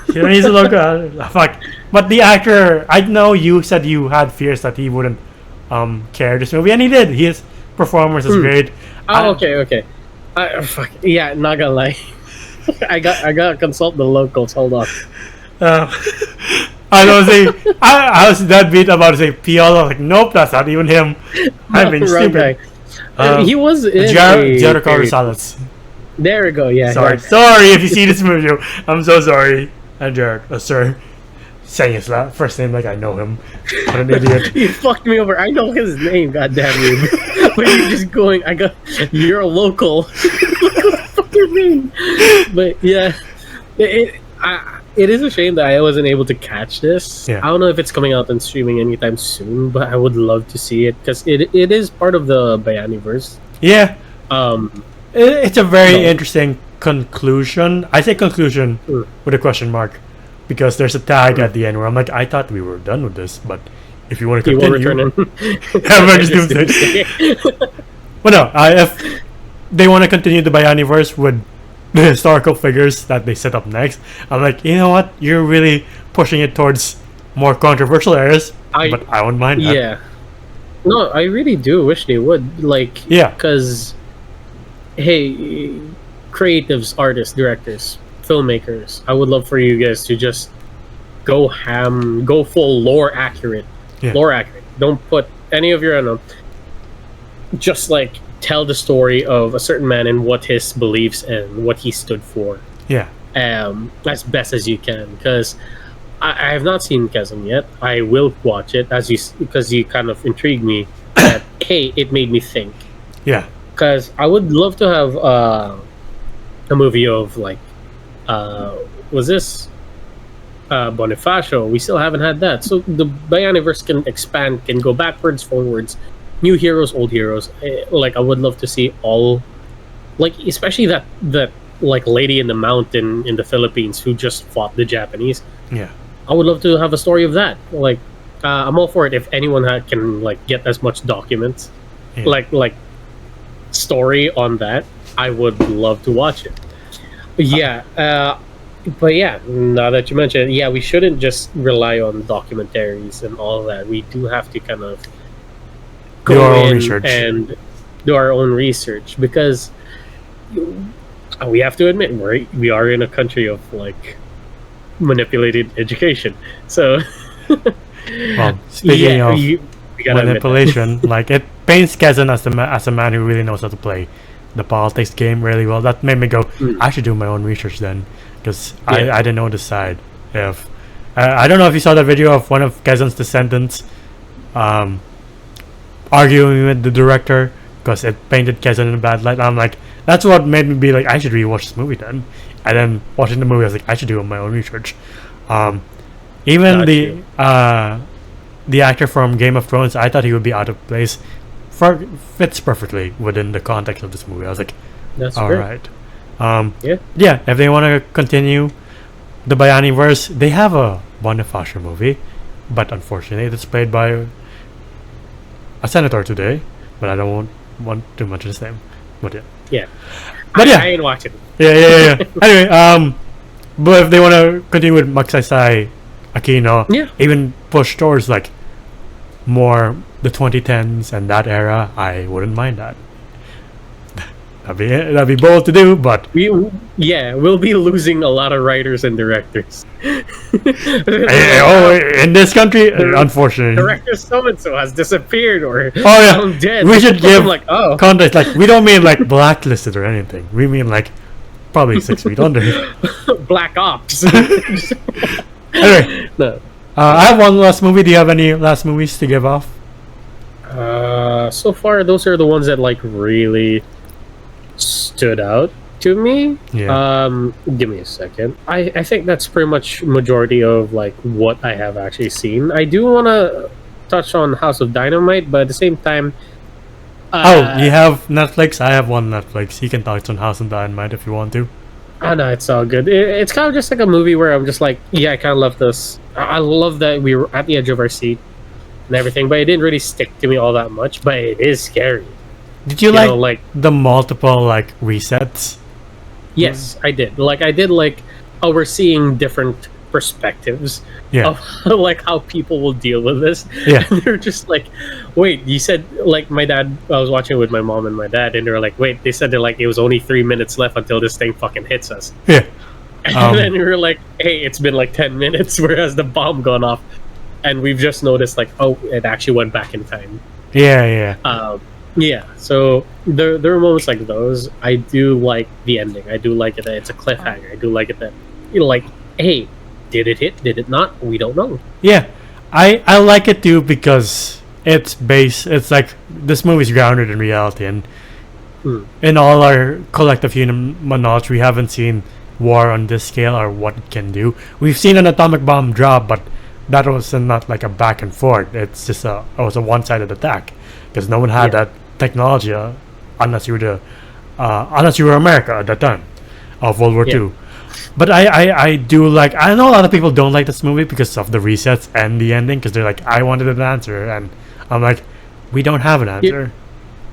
He's a local. Fuck. But the actor, I know you said you had fears that he wouldn't care this movie, and he did. His performance is great. Okay. Fuck. Yeah, not gonna lie. I gotta consult the locals. Hold on. I was that beat about to say Piolo. Like, nope, that's not even him. I'm being stupid. He was in Giancarlo Rosales. There we go. Yeah. Sorry if you see this movie. I'm so sorry. And Jared, sir, saying his first name like I know him. What an idiot! You fucked me over. I know his name. Goddamn you! But you're just going. You're a local. What the fuck you mean? But yeah, it is a shame that I wasn't able to catch this. Yeah. I don't know if it's coming out and streaming anytime soon, but I would love to see it because it is part of the Bayaniverse. Yeah. It's a very interesting conclusion. I say conclusion with a question mark because there's a tag at the end where I'm like, I thought we were done with this, but if you want to continue, well, no. If they want to continue the Bayaniverse with the historical figures that they set up next, I'm like, you know what? You're really pushing it towards more controversial areas, but I wouldn't mind that. Yeah. No, I really do wish they would. Like, because, hey, creatives, artists, directors, filmmakers, I would love for you guys to just go ham, go full lore accurate. Lore accurate. Don't put any of your, just like, tell the story of a certain man and what his beliefs and what he stood for. Yeah. As best as you can, because I have not seen Chasm yet. I will watch it because you kind of intrigued me. That hey, it made me think. Yeah. Because I would love to have a movie of like, was this Bonifacio? We still haven't had that. So the Bayaniverse can expand, can go backwards, forwards. New heroes, old heroes. Like I would love to see all, like especially that like lady in the mountain in the Philippines who just fought the Japanese. Yeah, I would love to have a story of that. Like I'm all for it if anyone can like get as much documents, like story on that. I would love to watch it. But yeah, now that you mention it, we shouldn't just rely on documentaries and all that. We do have to kind of go in and do our own research because we have to admit we are in a country of like manipulated education. So, well, speaking of manipulation, like it paints Kazan as a man who really knows how to play the politics game really well. That made me go, I should do my own research then, because I didn't know the side. If I don't know if you saw the video of one of Kazan's descendants arguing with the director because it painted Kazan in a bad light. I'm like, that's what made me be like, I should rewatch this movie then. And then watching the movie, I was like, I should do my own research. Even the actor from Game of Thrones, I thought he would be out of place. Fits perfectly within the context of this movie. I was like, That's all great. right. Yeah. If they want to continue the Bayani verse, they have a Bonifacio movie, but unfortunately, it's played by a senator today. But I don't want too much of the same. But yeah. Yeah. But I ain't watching. Yeah. Anyway, but if they want to continue with Magsaysay Aquino, even push towards like more the 2010s and that era, I wouldn't mind that. That'd be bold to do, but we'll be losing a lot of writers and directors. in this country, unfortunately, director so and so has disappeared or I'm dead. We should give like context. Like, we don't mean like blacklisted or anything. We mean like probably 6 feet under. Black Ops. Anyway, no. I have one last movie. Do you have any last movies to give off? So far, those are the ones that like really stood out to me. Give me a second. I think that's pretty much majority of like what I have actually seen. I do want to touch on House of Dynamite, but at the same time, you have Netflix. I have one Netflix. You can touch on House of Dynamite if you want to. No, it's all good. It's kind of just like a movie where I'm just like, yeah, I kind of love this. I love that we were at the edge of our seat and everything, but it didn't really stick to me all that much. But it is scary. Did you like the multiple like resets? Yes, I did. We're seeing different perspectives of like how people will deal with this. Yeah. And they're just like, wait, you said like my dad, I was watching it with my mom and my dad, and they're like, wait, they said that like it was only 3 minutes left until this thing fucking hits us. Yeah. And then we were like, hey, it's been like 10 minutes, whereas the bomb gone off. And we've just noticed like, oh, it actually went back in time. Yeah. So there are moments like those. I do like the ending. I do like it that it's a cliffhanger. I do like it that, like, hey, did it hit? Did it not? We don't know. Yeah, I like it too because it's like this movie's grounded in reality, and in all our collective human knowledge, we haven't seen war on this scale or what it can do. We've seen an atomic bomb drop, but that was not like a back and forth. It's just it was a one-sided attack because no one had that technology unless you were America at that time of World War II. But I do like. I know a lot of people don't like this movie because of the resets and the ending, because they're like, I wanted an answer, and I'm like, we don't have an answer.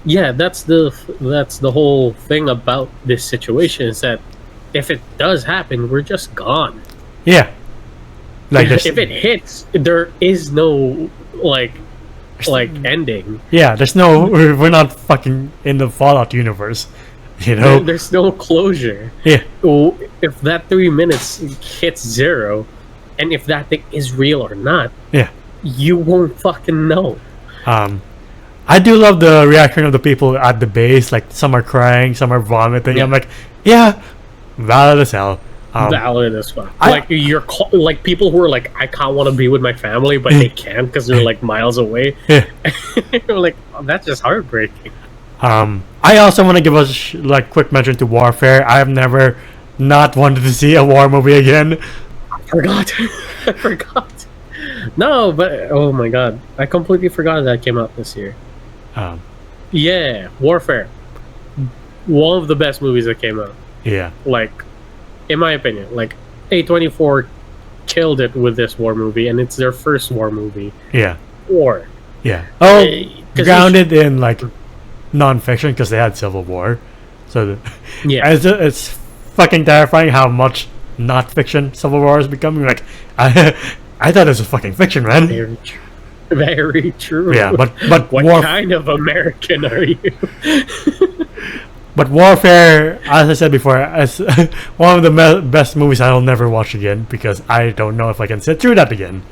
Yeah, that's the whole thing about this situation, is that if it does happen, we're just gone. Yeah. Like if it hits, there is no like ending. Yeah, there's no. We're not fucking in the Fallout universe. You know, there's no closure. Yeah. If that 3 minutes hits zero, and if that thing is real or not, you won't fucking know. I do love the reaction of the people at the base. Like, some are crying, some are vomiting. I'm like, valid as hell. Valid as fuck. Like, like people who are like, I can't want to be with my family, but they can't because they're like miles away. Yeah. You're like, oh, that's just heartbreaking. I also want to give a quick mention to Warfare. I have never not wanted to see a war movie again. I forgot. No, but oh my god, I completely forgot that came out this year. Yeah, Warfare. One of the best movies that came out. Yeah. Like, in my opinion, like A24 killed it with this war movie, and it's their first war movie. Yeah. War. Yeah. Oh, grounded in like non-fiction because they had Civil War, so it's fucking terrifying how much not fiction Civil War is becoming. Like, I thought it was fucking fiction, man. Very true. Very true. Yeah, but what kind of American are you? But Warfare, as I said before, is one of the best movies I'll never watch again because I don't know if I can sit through that again.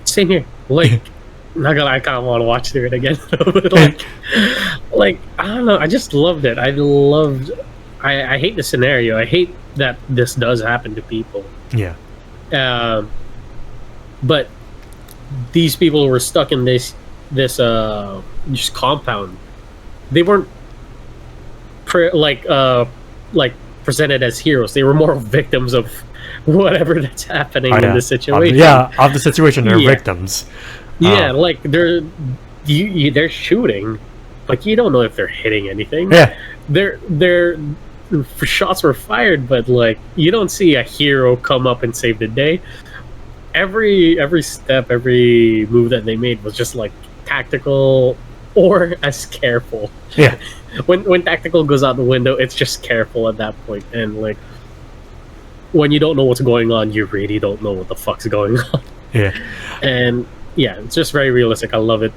Same here. Like, not gonna, I kind of want to watch through it again. But like I don't know. I just loved it. I hate the scenario. I hate that this does happen to people. Yeah. But these people were stuck in this just compound they weren't like presented as heroes. They were more victims of whatever that's happening in the situation. Of the situation, they're victims. Yeah, like they're shooting, but you don't know if they're hitting anything. Yeah, they're shots were fired, but like you don't see a hero come up and save the day. Every step, every move that they made was just like tactical or as careful. Yeah. When tactical goes out the window, it's just careful at that point. And like when you don't know what's going on, you really don't know what the fuck's going on. Yeah. And yeah, it's just very realistic. I love it.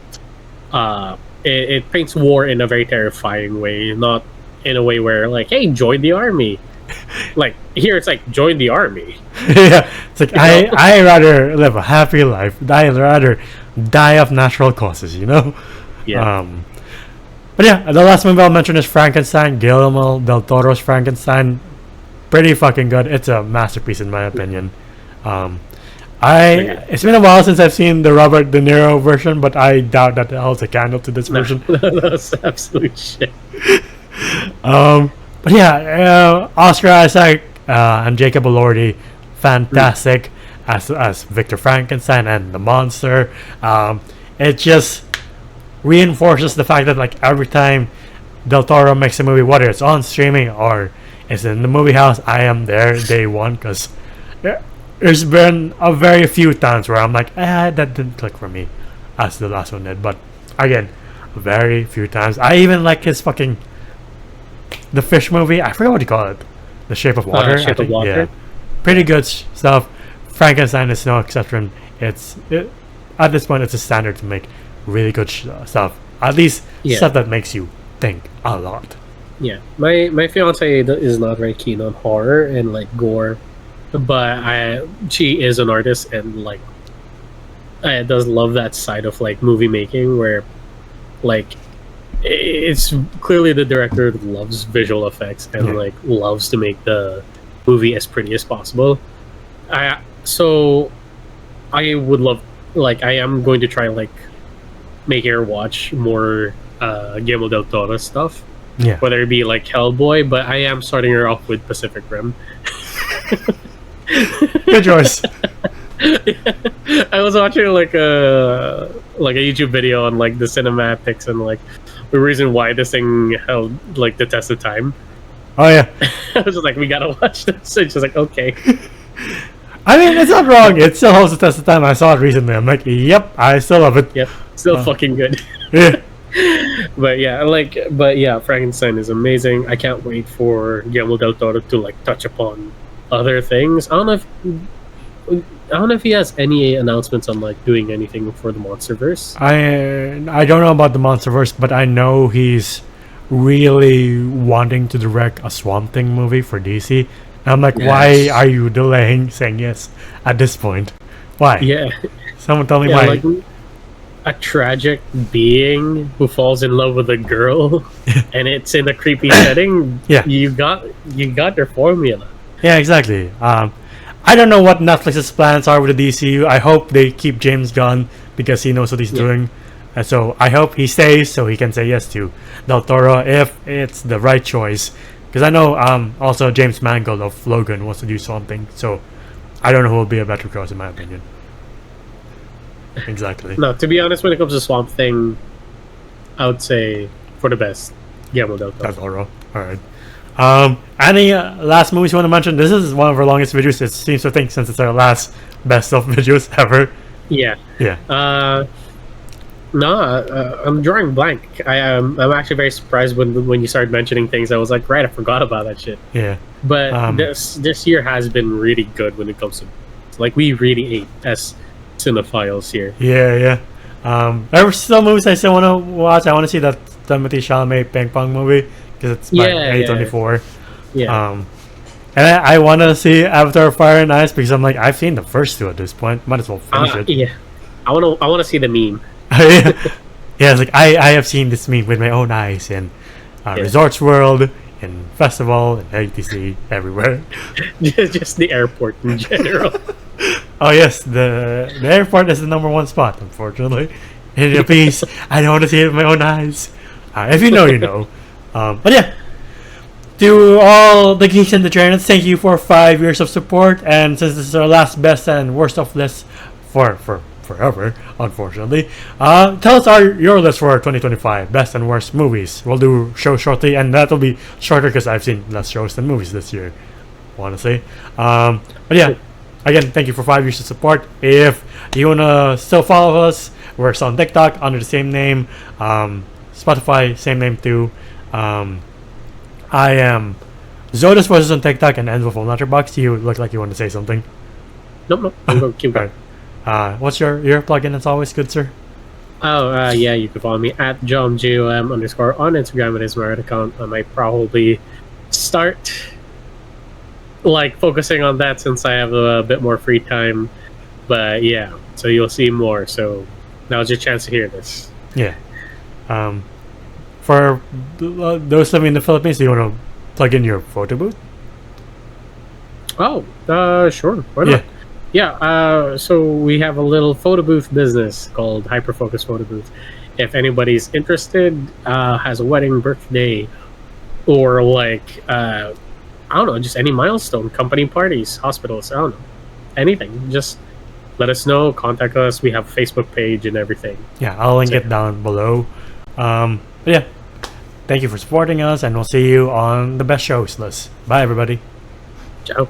It paints war in a very terrifying way, not in a way where like, hey, join the army. Like here, it's like join the army. Yeah, it's like I rather live a happy life. I rather die of natural causes. You know. Yeah. But yeah, the last movie I'll mention is Frankenstein. Guillermo del Toro's Frankenstein. Pretty fucking good. It's a masterpiece in my opinion. It's been a while since I've seen the Robert De Niro version, but I doubt that holds a candle to this version. That's absolute shit. But yeah, Oscar Isaac and Jacob Elordi, fantastic as Victor Frankenstein and the monster. It just reinforces the fact that like every time Del Toro makes a movie, whether it's on streaming or it's in the movie house, I am there day one, because there's been a very few times where I'm like, that didn't click for me as the last one did. But again, very few times. I even like his fucking the fish movie. I forgot what you call it. The Shape of Water. Shape of Water. Yeah. Pretty good stuff. Frankenstein is no exception. At this point, it's a standard to make really good stuff. At least stuff that makes you think a lot. Yeah, my fiance is not very keen on horror and like gore, but she is an artist and like does love that side of like movie making where like it's clearly the director loves visual effects and like loves to make the movie as pretty as possible. So I would love, like, I am going to try like make her watch more Guillermo del Toro stuff. Yeah. Whether it be like Hellboy, but I am starting her off with Pacific Rim. Good choice. I was watching like a YouTube video on like the cinematics and like the reason why this thing held like the test of time. Oh yeah. I was just like, we gotta watch this. And she's like, okay. I mean, it's not wrong. It still holds the test of time. I saw it recently. I'm like, yep, I still love it. Yep, still fucking good. Yeah. But yeah, Frankenstein is amazing. I can't wait for Guillermo del Toro to like touch upon other things. I don't know if he has any announcements on like doing anything for the MonsterVerse. I don't know about the MonsterVerse, but I know he's really wanting to direct a Swamp Thing movie for DC. And I'm like, why are you delaying saying yes at this point? Why? Yeah. Someone tell me why. Like, a tragic being who falls in love with a girl and it's in a creepy setting. Yeah. You got your formula. Yeah, exactly. I don't know what Netflix's plans are with the DCU. I hope they keep James Gunn because he knows what he's doing. And so I hope he stays so he can say yes to Del Toro if it's the right choice. Because I know also James Mangold of Logan wants to do something. So I don't know who will be a better choice in my opinion. Exactly. No, to be honest, when it comes to Swamp Thing, I would say for the best, Guillermo del Toro. Del Toro. Alright. Any last movies you want to mention? This is one of our longest videos, it seems to think, since it's our last best of videos ever. Yeah. Yeah. I'm drawing blank. I'm actually very surprised when you started mentioning things. I was like, right, I forgot about that shit. Yeah. But this year has been really good when it comes to, like, we really ate as cinephiles here. Yeah. There are still movies I still want to watch. I want to see that Timothée Chalamet Ping Pong movie because it's by A24. Yeah. And I want to see Avatar: Fire and Ice because I'm like, I've seen the first two at this point. Might as well finish it. Yeah. I want to see the meme. Yeah, it's like I have seen this meme with my own eyes in Resorts World, in Festival, in ATC, everywhere. Just the airport in general. Oh yes, the airport is the #1 spot, unfortunately. In a piece, I don't want to see it with my own eyes. If you know, you know. But yeah, to all the geeks and the trainers, thank you for 5 years of support. And since this is our last best and worst of list for forever, unfortunately, tell us your list for 2025 best and worst movies. We'll do shows shortly, and that'll be shorter because I've seen less shows than movies this year. Honestly, but yeah. Again, thank you for 5 years of support. If you wanna still follow us, we're on TikTok under the same name. Spotify, same name too. I am Zodus Voices on TikTok and Enzo from Letterboxd. You look like you want to say something. Nope. We'll keep going. What's your plugin as always, good sir? Oh, yeah, you can follow me at JomJOM_ on Instagram. It is my Reddit account. I might probably start focusing on that since I have a bit more free time. But yeah, so you'll see more. So now's your chance to hear this. Yeah. For those living in the Philippines, do you want to plug in your photo booth? Oh, sure. Why not? Yeah. So we have a little photo booth business called Hyperfocus Photo Booth. If anybody's interested, has a wedding, birthday, or I don't know, just any milestone, company parties, hospitals, I don't know, anything. Just let us know, contact us. We have a Facebook page and everything. Yeah, I'll link it down below. But yeah, thank you for supporting us, and we'll see you on the best shows list. Bye, everybody. Ciao.